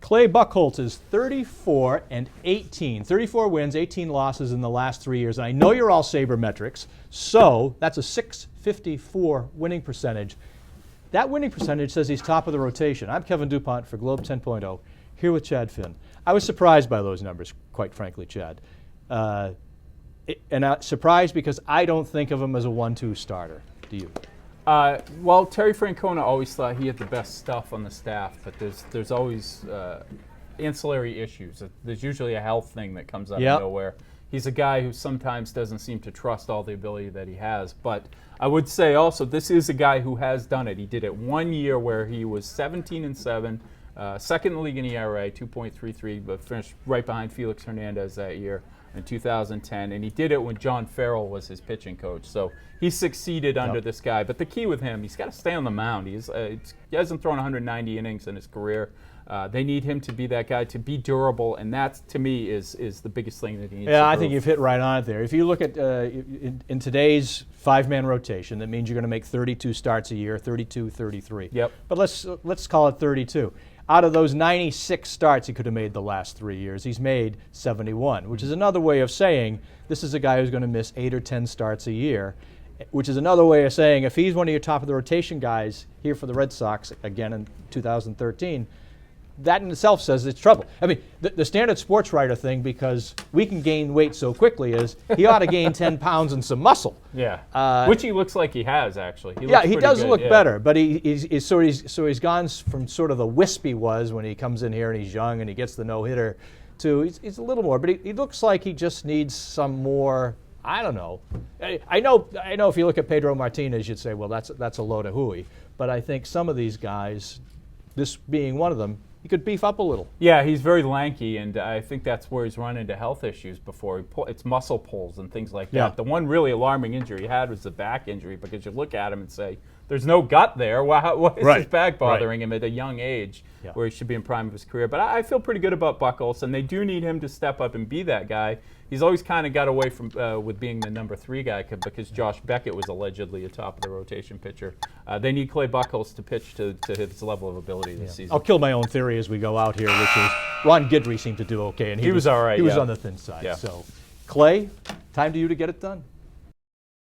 Clay Buchholz is 34 and 18. 34 wins, 18 losses in the last 3 years. And I know you're all sabermetrics, so that's a .654 winning percentage. That winning percentage says he's top of the rotation. I'm Kevin Dupont for Globe 10.0, here with Chad Finn. I was surprised by those numbers, quite frankly, Chad. And surprised because I don't think of him as a 1-2 starter. Do you? Well, Terry Francona always thought he had the best stuff on the staff, but there's always ancillary issues. There's usually a health thing that comes out of nowhere. He's a guy who sometimes doesn't seem to trust all the ability that he has. But I would say also, this is a guy who has done it. He did it 1 year where he was 17-7, second in the league in ERA, 2.33, but finished right behind Felix Hernandez that year in 2010, and he did it when John Farrell was his pitching coach. So he succeeded under this guy. But the key with him, he's got to stay on the mound. He hasn't thrown 190 innings in his career. They need him to be that guy, to be durable, and that, to me, is the biggest thing that he needs to I prove. think you've hit right on it there. If you look at in today's five-man rotation, that means you're going to make 32 starts a year, 32, 33. Yep. But let's call it 32. Out of those 96 starts he could have made the last 3 years, he's made 71, which is another way of saying this is a guy who's going to miss 8 or 10 starts a year, which is another way of saying if he's one of your top of the rotation guys here for the Red Sox, again in 2013, that in itself says it's trouble. I mean, the standard sports writer thing, because we can gain weight so quickly, is he ought to gain 10 pounds and some muscle. Yeah, which he looks like he has, actually. He does look better, but he's gone from sort of the wisp he was when he comes in here and he's young and he gets the no-hitter to he's a little more, but he looks like he just needs some more. I don't know. I know if you look at Pedro Martinez, you'd say, well, that's a load of hooey. But I think some of these guys, this being one of them, he could beef up a little. Yeah, he's very lanky, and I think that's where he's run into health issues before. It's muscle pulls and things like that. Yeah. The one really alarming injury he had was the back injury, because you look at him and say, there's no gut there. Why is his back bothering him at a young age where he should be in prime of his career? But I feel pretty good about Buchholz, and they do need him to step up and be that guy. He's always kind of got away from with being the number 3 guy because Josh Beckett was allegedly a top of the rotation pitcher. They need Clay Buchholz to pitch to his level of ability this season. I'll kill my own theory as we go out here, which is Ron Guidry seemed to do okay, and he was all right. He was on the thin side. Yeah. So, Clay, time to you to get it done.